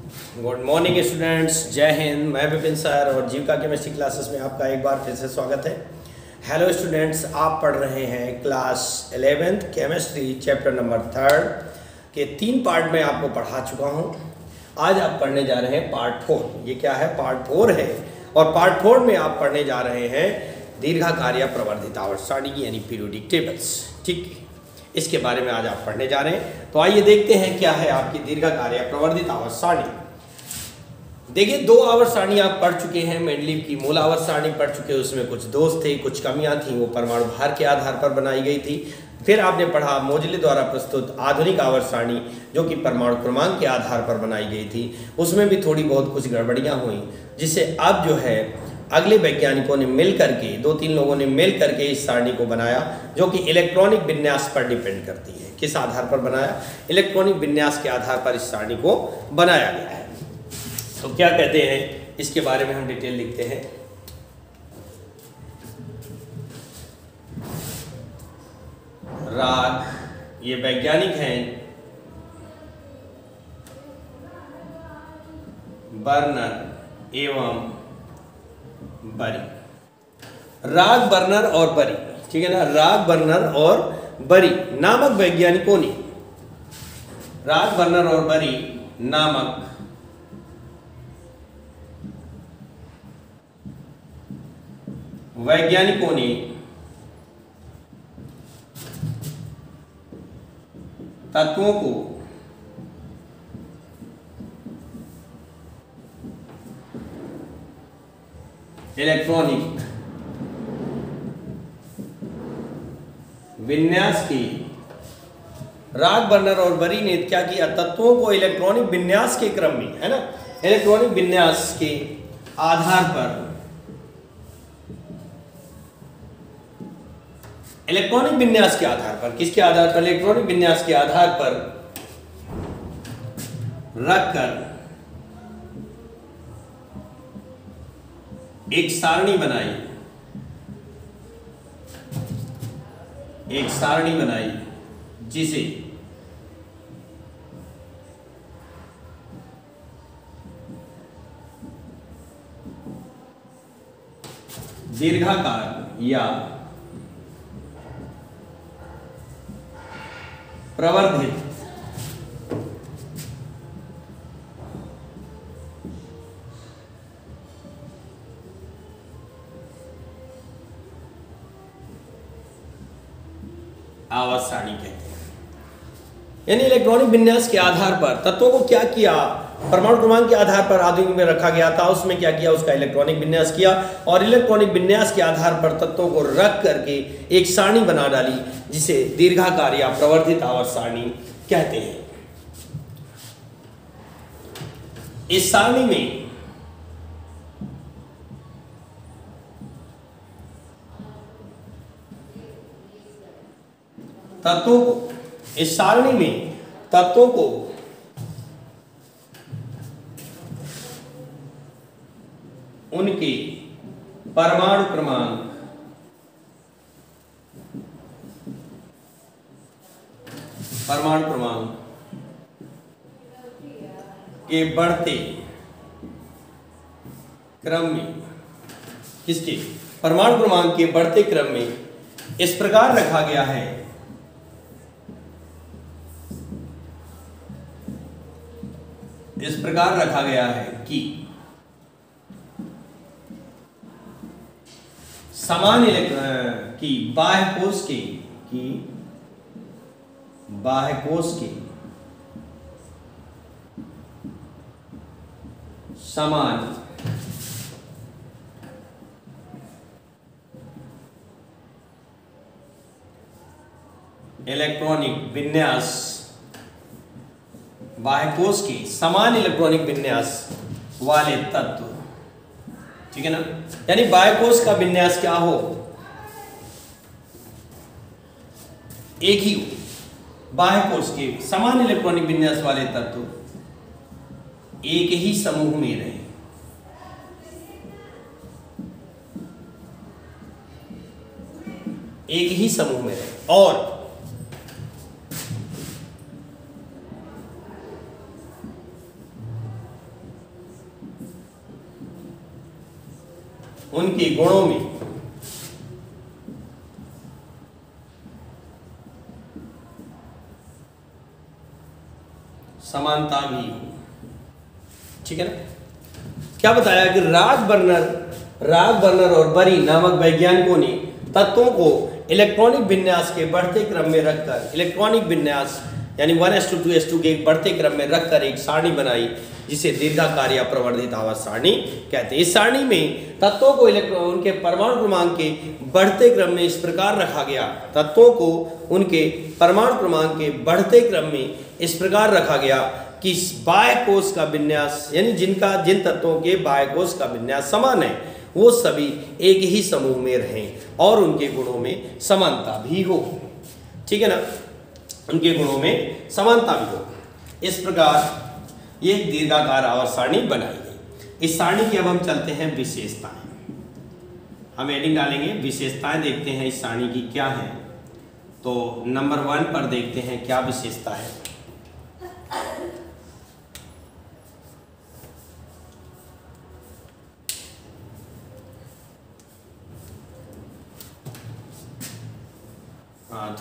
Good morning students, जय हिंद। मैं Vipin sir और जीविका केमिस्ट्री क्लासेस में आपका एक बार फिर से स्वागत है। हेलो स्टूडेंट्स, आप पढ़ रहे हैं class 11th chemistry chapter number 3 के 3 पार्ट में आपको पढ़ा चुका हूं। आज आप पढ़ने जा रहे हैं पार्ट 4। ये क्या है? पार्ट 4 है। और पार्ट 4 में आप पढ़ने जा रहे हैं दीर्घाकार्य प्रवर्धित आवर्त सारणी यानी पीरियोडिक टेबल्स। ठीक है, इसके बारे में आज आप पढ़ने जा रहे हैं। तो आइए देखते हैं क्या है आपकी दीर्घाकार्य प्रवर्धित आवर्त सारणी। देखिए, 2 आवर्त सारणी आप पढ़ चुके हैं। मेंडलीव की मूल आवर्त सारणी पढ़ चुके हैं, उसमें कुछ दोष थे, कुछ कमियां थी, वो परमाणु भार के आधार पर बनाई गई थी। फिर आपने पढ़ा मोजले द्वारा प्रस्तुत आधुनिक आवर्त सारणी, जो कि परमाणु क्रमांक के आधार पर बनाई गई थी। उसमें भी थोड़ी बहुत कुछ गड़बड़ियां हुई, जिसे अब जो है अगले वैज्ञानिकों ने मिल करके, 2-3 लोगों ने मिल करके इस सारणी को बनाया, जो कि इलेक्ट्रॉनिक विन्यास पर डिपेंड करती है। किस आधार पर बनाया? इलेक्ट्रॉनिक विन्यास के आधार पर इस सारणी को बनाया गया है। तो क्या कहते हैं, इसके बारे में हम डिटेल लिखते हैं। राग, ये वैज्ञानिक हैं, बर्नर एवं बरी। राग, बर्नर और बरी, ठीक है ना। राग, बर्नर और बरी नामक वैज्ञानिकों ने, राग, बर्नर और बरी नामक वैज्ञानिकों ने तत्वों को इलेक्ट्रॉनिक विन्यास की, राग, बर्नर और बरी ने क्या किया? तत्वों को इलेक्ट्रॉनिक विन्यास के क्रम में, है ना, इलेक्ट्रॉनिक विन्यास के आधार पर, इलेक्ट्रॉनिक विन्यास के आधार पर, किसके आधार पर? इलेक्ट्रॉनिक विन्यास के आधार पर रखकर एक सारणी बनाई, एक सारणी बनाई जिसे दीर्घाकार या प्रवर्धित आवर्त सारणी कहते हैं। यानी इलेक्ट्रॉनिक विन्यास के आधार पर तत्वों को क्या किया? परमाणु क्रमांक के आधार पर आधुनिक में रखा गया था, उसमें क्या किया? उसका इलेक्ट्रॉनिक विन्यास किया, और इलेक्ट्रॉनिक विन्यास के आधार पर तत्वों को रख करके एक सारणी बना डाली, जिसे दीर्घाकार या प्रवर्धित आवर्त सारणी कहते हैं। इस सारणी में तत्वों को, इस सारणी में तत्वों को उनके परमाणु क्रमांक, परमाणु क्रमांक के बढ़ते क्रम में, किसके? परमाणु क्रमांक के बढ़ते क्रम में इस प्रकार रखा गया है, इस प्रकार रखा गया है कि समान की बाह्य कोश के, की बाह्य कोश के समान इलेक्ट्रॉनिक विन्यास, बाह्य कोश के समान इलेक्ट्रॉनिक विन्यास वाले तत्व, ठीक है ना। यानी बाह्य कोश का विन्यास क्या हो? एक ही हो। बाह्य कोश के समान इलेक्ट्रॉनिक विन्यास वाले तत्व एक ही समूह में रहे, एक ही समूह में रहे, और उनके गुणों में समानता भी हो। ठीक है ना। क्या बताया कि राग बर्नर और बरी नामक वैज्ञानिकों ने तत्वों को इलेक्ट्रॉनिक विन्यास के बढ़ते क्रम में रखकर, इलेक्ट्रॉनिक विन्यास यानी 1s2 2s2 के बढ़ते क्रम में रखकर एक सारणी बनाई जिसे दीर्घाकार या प्रवर्धित आवर्त सारणी कहते हैं। इस सारणी में तत्वों को उनके परमाणु क्रमांक के बढ़ते क्रम में इस प्रकार रखा गया, तत्वों को उनके परमाणु क्रमांक के बढ़ते क्रम में इस प्रकार रखा गया कि बाह्य कोश का विन्यास यानी जिन तत्वों के बाह्य कोश का विन्यास समान है वो सभी एक ही समूह में रहें और उनके गुणों में समानता भी हो। ठीक है ना, उनके गुणों में समानता भी हो। इस प्रकार ये एक दीर्घाकार आवर्त सारणी बनाई गई। इस सारणी की अब हम चलते हैं विशेषताएं। हम हेडिंग डालेंगे विशेषताएं, देखते हैं इस सारणी की क्या है। तो नंबर 1 पर देखते हैं क्या विशेषता है।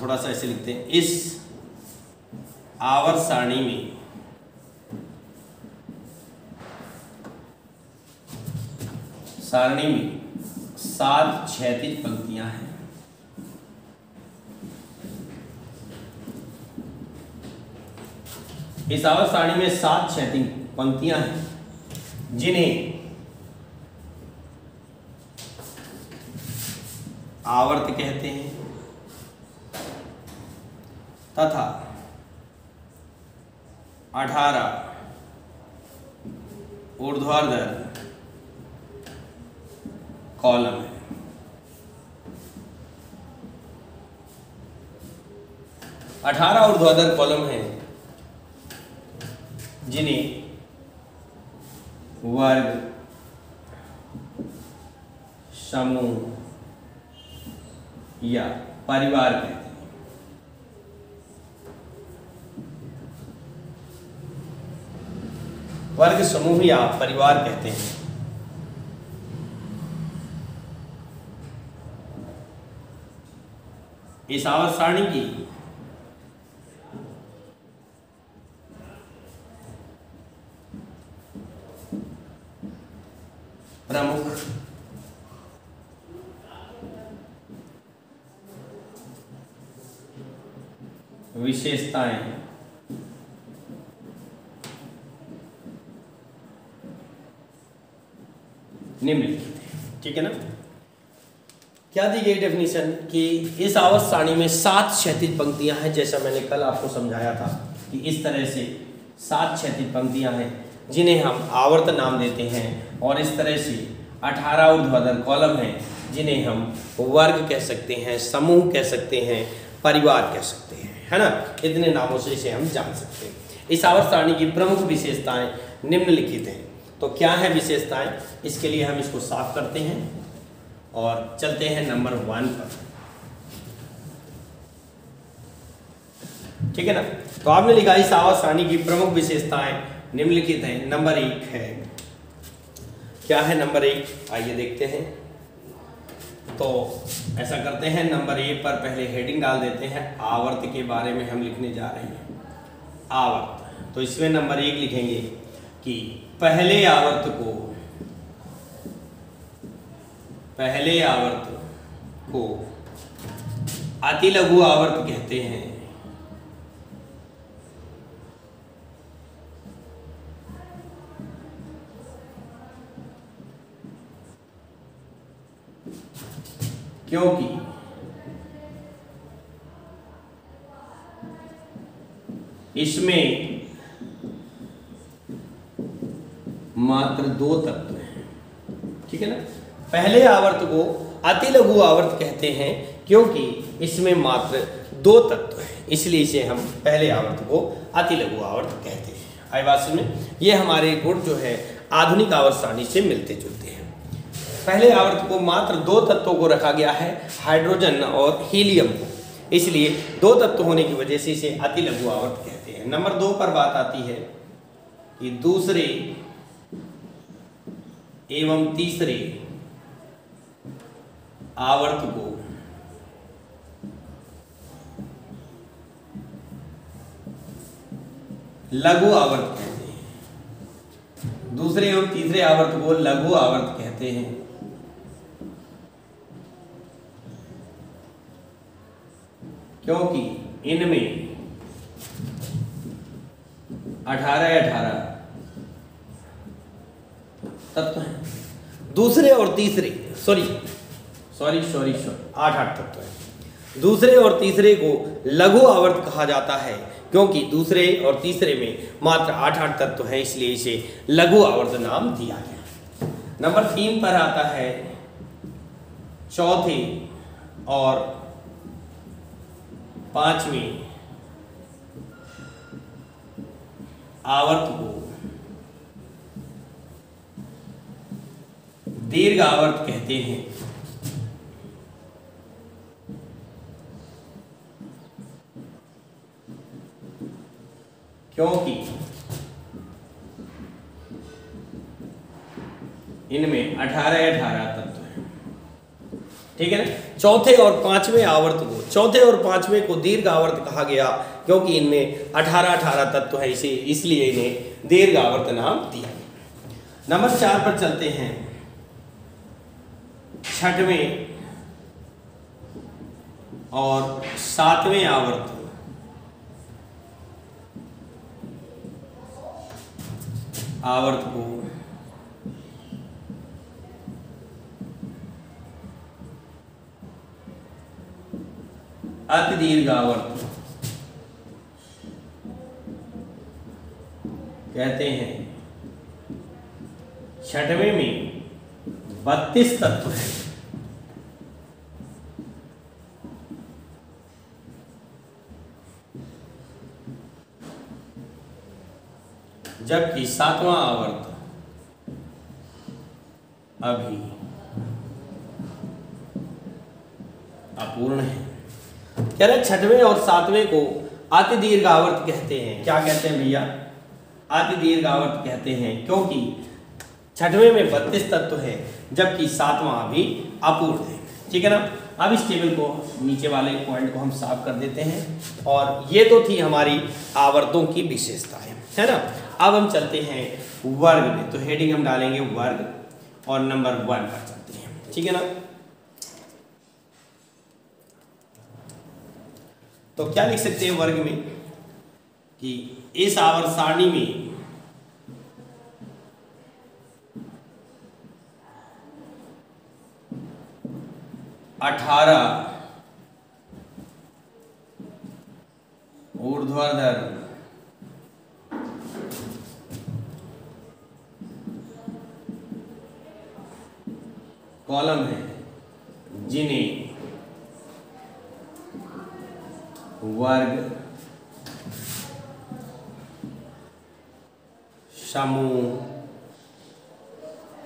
थोड़ा सा ऐसे लिखते हैं, इस आवर्त सारणी में सारणी में 7 क्षैतिज पंक्तियां हैं। इस आवर्त सारणी में 7 क्षैतिज पंक्तियां हैं जिन्हें आवर्त कहते हैं तथा 18 ऊर्ध्वाधर कॉलम है। 18 ऊर्ध्वाधर कॉलम हैं जिन्हें वर्ग, समूह या परिवार कहते हैं। वर्ग, समूह या परिवार कहते हैं। इस आवर्त सारणी की प्रमुख विशेषताएं निम्नलिखित है। ठीक है ना। क्या दी गई डेफिनेशन कि इस आवर्त सारणी में 7 क्षैतिज पंक्तियां हैं, जैसा मैंने कल आपको समझाया था कि इस तरह से 7 क्षैतिज पंक्तियां हैं जिन्हें हम आवर्त नाम देते हैं, और इस तरह से 18 ऊर्ध्वाधर कॉलम हैं जिन्हें हम वर्ग कह सकते हैं, समूह कह सकते हैं, परिवार कह सकते हैं, है ना। इतने नामों से इसे हम जान सकते हैं। इस आवर्त सारणी की प्रमुख विशेषताएं निम्नलिखित हैं। तो क्या है विशेषताएं, इसके लिए हम इसको साफ करते हैं और चलते हैं नंबर 1 पर। ठीक है ना। तो आपने लिखा इस आवर्त सारणी की प्रमुख विशेषताएं निम्नलिखित हैं। नंबर 1 है, क्या है नंबर 1, आइए देखते हैं। तो ऐसा करते हैं, नंबर 1 पर पहले हेडिंग डाल देते हैं, आवर्त के बारे में हम लिखने जा रहे हैं। आवर्त, तो इसमें नंबर 1 लिखेंगे कि पहले आवर्त को अति लघु आवर्त कहते हैं। क्योंकि इसमें मात्र 2 तत्व हैं। ठीक है ना। पहले आवर्त को अति लघु आवर्त कहते हैं क्योंकि इसमें मात्र 2 तत्व हैं, इसलिए इसे हम पहले आवर्त को अति लघु आवर्त कहते हैं। आई बात समझ में। ये हमारे गुण जो है आधुनिक आवर्त सारणी से मिलते जुलते हैं। पहले आवर्त को मात्र 2 तत्वों को रखा गया है, हाइड्रोजन और हीलियम को, इसलिए 2 तत्व होने की वजह से इसे अति लघु आवर्त कहते हैं। नंबर 2 पर बात आती है कि दूसरे एवं तीसरे आवर्त को लघु आवर्त कहते हैं। दूसरे और तीसरे आवर्त को लघु आवर्त कहते हैं। क्योंकि इनमें 18 तत्व हैं। दूसरे और तीसरे 8 तत्व हैं। दूसरे और तीसरे को लघु आवर्त कहा जाता है क्योंकि दूसरे और तीसरे में मात्र 8 तत्व हैं, इसलिए इसे लघु आवर्त नाम दिया गया। नंबर 3 पर आता है चौथे और पांचवें आवर्त को दीर्घ आवर्त कहते हैं। क्योंकि इनमें 18 तत्व हैं। ठीक है ना। चौथे और पांचवें को दीर्घ आवर्त कहा गया क्योंकि इनमें 18 तत्व है, इसलिए इन्हें दीर्घ आवर्त नाम दिया गया। नंबर 4 पर चलते हैं। छठवें और सातवें आवर्त को अति दीर्घ आवर्त कहते हैं। छठवें में 32 तत्व हैं। जबकि सातवां आवर्त अभी अपूर्ण है। कह रहे छठवें और सातवें को अति दीर्घ आवर्त कहते हैं। क्या कहते हैं भैया? अति दीर्घ आवर्त कहते हैं क्योंकि छठवें में 32 तत्व है जबकि सातवां अभी अपूर्ण है। ठीक है ना। अब इस टेबल को नीचे वाले पॉइंट को हम साफ कर देते हैं और ये तो थी हमारी आवर्तों की विशेषताएं, है ना। अब हम चलते हैं वर्ग में, तो हेडिंग हम डालेंगे वर्ग और नंबर 1 पर चलते हैं। ठीक है ना। तो क्या लिख सकते हैं वर्ग में कि इस आवर्त सारणी में 18 ऊर्ध्वाधर कॉलम है जिन्हें वर्ग, समूह,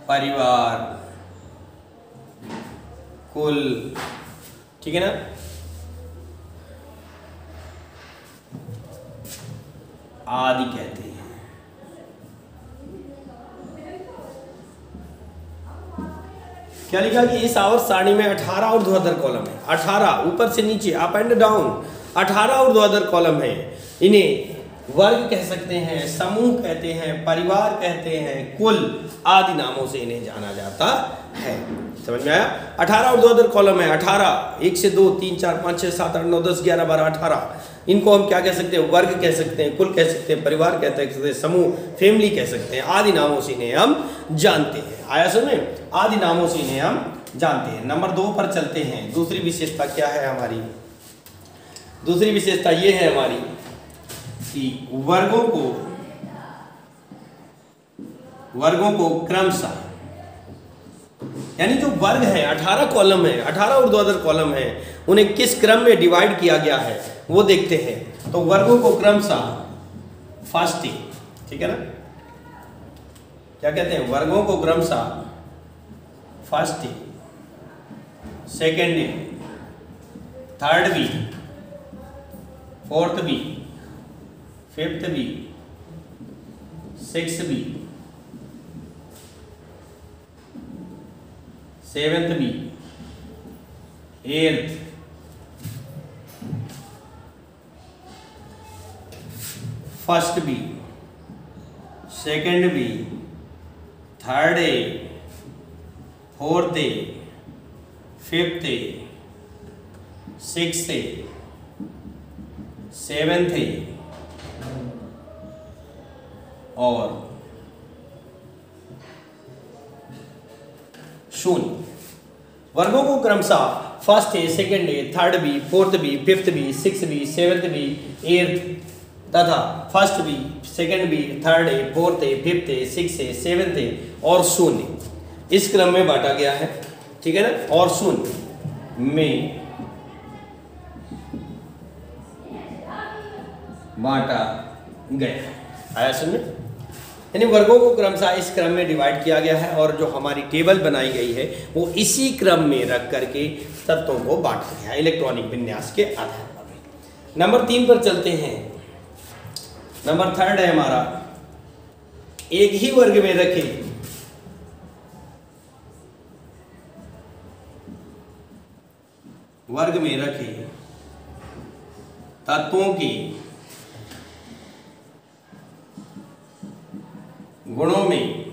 परिवार, कुल, ठीक है ना, आदि कहते हैं। क्या लिखा कि इस आवर्त सारणी में 18 ऊर्ध्वाधर कॉलम है। 18 ऊपर से नीचे, अप एंड डाउन 18 ऊर्ध्वाधर कॉलम है। इन्हें वर्ग कह सकते हैं, समूह कहते हैं, परिवार कहते हैं, कुल आदि नामों से इन्हें जाना जाता है। समझ में आया? 18 ऊर्ध्वाधर कॉलम है। 18 1 से 2 3 4 5 6 7 8 9 10 11 12 18 इनको हम क्या कह सकते हैं? वर्ग कह सकते हैं, कुल कह सकते हैं, परिवार कहते हैं, समूह फैमिली कह सकते हैं। आदि नामों से इन्हें हम जानते हैं। आया समझ में? आदि नामों से इन्हें हम जानते हैं। नंबर 2 पर चलते हैं। दूसरी विशेषता क्या है हमारी? दूसरी विशेषता ये है हमारी कि वर्गों को क्रमशः, यानी जो वर्ग है 18 कॉलम है, 18 ऊर्ध्वाधर कॉलम है, उन्हें किस क्रम में डिवाइड किया गया है वो देखते हैं। तो वर्गों को क्रमशः फास्टिंग, ठीक है ना, क्या कहते हैं? वर्गों को क्रमशः फास्टिंग, second B, third B, fourth B, fifth B, sixth B, seventh B, eighth, first B, second B, third A, fourth A, fifth A, sixth A, seventh A और शून्य। वर्गों को क्रमशः first A, second A, third B, fourth B, fifth B, sixth B, seventh B, eighth तथा first B, second B, third A, fourth A, fifth A, sixth A, seventh A और शून्य इस क्रम में बांटा गया है। ठीक है ना, और शून्य में बांटा गया। आया समझ? यानी वर्गों को क्रमशः इस क्रम में डिवाइड किया गया है और जो हमारी टेबल बनाई गई है वो इसी क्रम में रख करके तत्वों को बांटा गया है इलेक्ट्रॉनिक विन्यास के आधार पर। नंबर 3 पर चलते हैं। नंबर 3 है हमारा, एक ही वर्ग में रखे तत्वों की गुणों में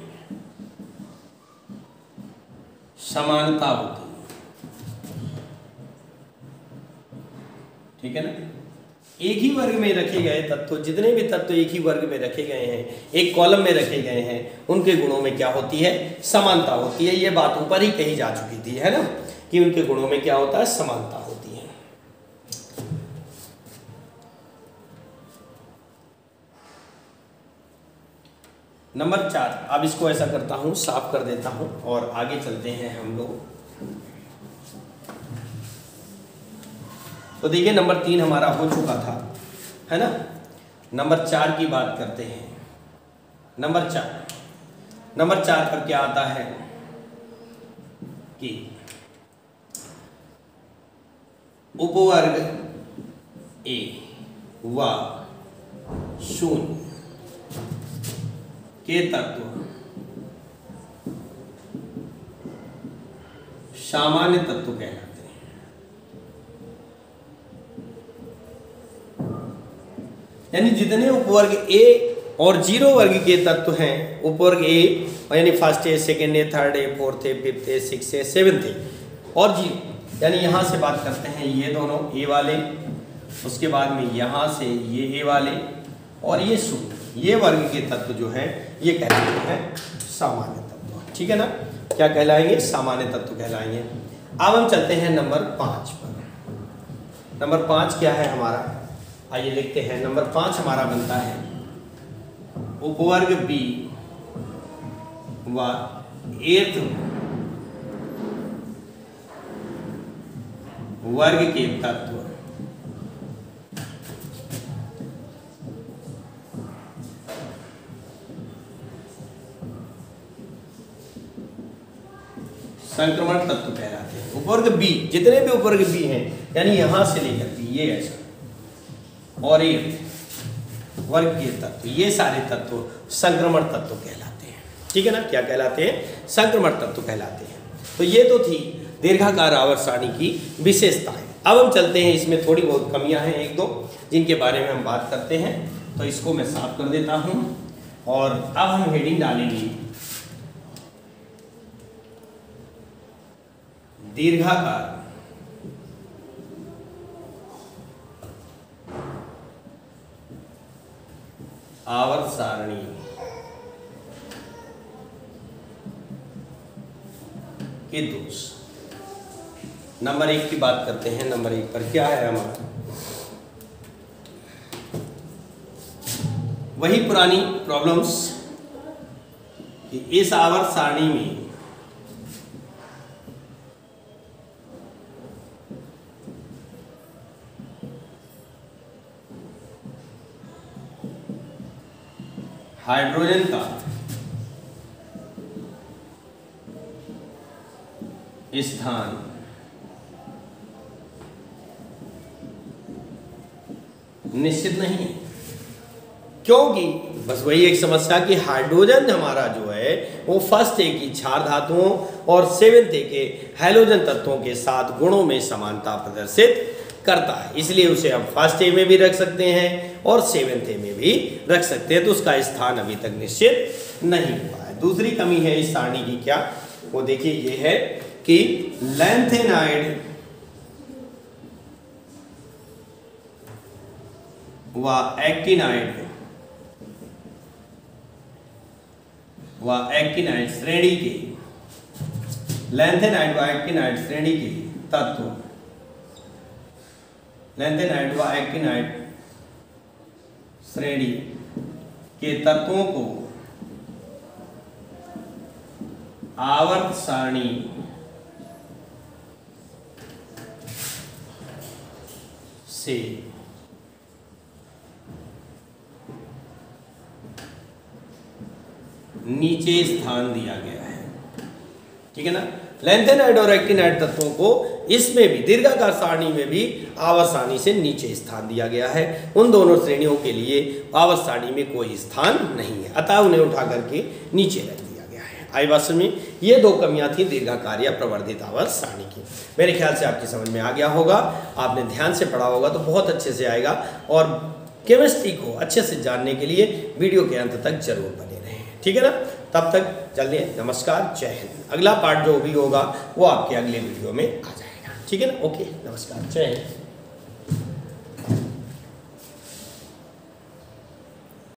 समानता होती है। ठीक है ना, एक ही वर्ग में रखे गए तत्व, जितने भी तत्व एक ही वर्ग में रखे गए हैं, एक कॉलम में रखे गए हैं, उनके गुणों में क्या होती है? समानता होती है। ये बात ऊपर ही कही जा चुकी थी, है ना, कि उनके गुणों में क्या होता है? समानता होती है। नंबर 4, अब इसको ऐसा करता हूं, साफ कर देता हूं और आगे चलते हैं हम लोग। तो देखिए नंबर 3 हमारा हो चुका था, है ना। नंबर 4 की बात करते हैं। नंबर 4 पर क्या आता है कि उपवर्ग ए व शून्य के तत्व सामान्य तत्व कहलाते हैं। यानी जितने उपवर्ग ए और 0 वर्ग के तत्व हैं, उपवर्ग ए यानी first A, second A, third A, fourth A, fifth A, sixth A, seventh A और 0, यानी यहां से बात करते हैं ये दोनों ए वाले, उसके बाद में यहां से ये ए वाले और ये शून्य, ये वर्ग के तत्व जो है ये कहलाते हैं सामान्य तत्व। ठीक है ना, क्या कहलाएंगे? सामान्य तत्व कहलाएंगे। अब हम चलते हैं नंबर 5 पर। नंबर 5 क्या है हमारा? आइए लिखते हैं। नंबर 5 हमारा बनता है उपवर्ग बी व एथ वर्ग के तत्व संक्रमण तत्व कहलाते हैं। उपवर्ग बी, जितने भी उपवर्ग बी हैं, यानी यहां से लेकर के ये ऐसा और ये वर्ग के तत्व, ये सारे तत्व संक्रमण तत्व कहलाते हैं। ठीक है ना, क्या कहलाते हैं? संक्रमण तत्व कहलाते हैं। तो ये तो थी दीर्घाकार आवर्त सारणी की विशेषताएं। अब हम चलते हैं, इसमें थोड़ी बहुत कमियां हैं, 1-2 जिनके बारे में हम बात करते हैं। तो इसको मैं साफ कर देता हूं और अब हम हेडिंग डालेंगे दीर्घाकार आवर्त सारणी के दोष। नंबर 1 की बात करते हैं। नंबर 1 पर क्या है हमारा? वही पुरानी प्रॉब्लम्स कि इस आवर्त सारणी में हाइड्रोजन का स्थान निश्चित नहीं है, क्योंकि बस वही एक समस्या कि हाइड्रोजन हमारा जो है वो फर्स्ट ए की क्षार धातुओं और सेवेंथ ए के हैलोजन तत्वों के साथ गुणों में समानता प्रदर्शित करता है, इसलिए उसे हम फर्स्ट ए में भी रख सकते हैं और सेवेंथ ए में भी रख सकते हैं। तो उसका स्थान अभी तक निश्चित नहीं हुआ है। दूसरी कमी है इस सारणी की, क्या वो देखिए, ये है कि लैंथेनाइड व एक्टिनाइड श्रेणी के लैंथेनाइड व एक्टिनाइड श्रेणी के तत्व, लैंथेनाइड व एक्टिनाइड श्रेणी के तत्वों को आवर्त सारणी से नीचे स्थान दिया गया है। ठीक है ना, लैंथेनाइड और एक्टिनाइड तत्वों को इसमें भी दीर्घाकार सारणी में भी आवर्त सारणी से नीचे स्थान दिया गया है। उन दोनों श्रेणियों के लिए आवर्त सारणी में कोई स्थान नहीं है, अतः उन्हें उठा करके नीचे रख दिया गया है। आई बात समझ में? ये दो कमियां थी दीर्घाकार या प्रवर्धित आवर्त सारणी की। मेरे ख्याल से आपकी समझ में आ गया होगा, आपने ध्यान से पढ़ा होगा तो बहुत अच्छे से आएगा। और केमिस्ट्री को अच्छे से जानने के लिए वीडियो के अंत तक जरूर बने रहें। ठीक है ना, तब तक चलिए, नमस्कार, जय हिंद। अगला पार्ट जो भी होगा वो आपके अगले वीडियो में आ जाएगा। ठीक है ना, ओके, नमस्कार, जय हिंद।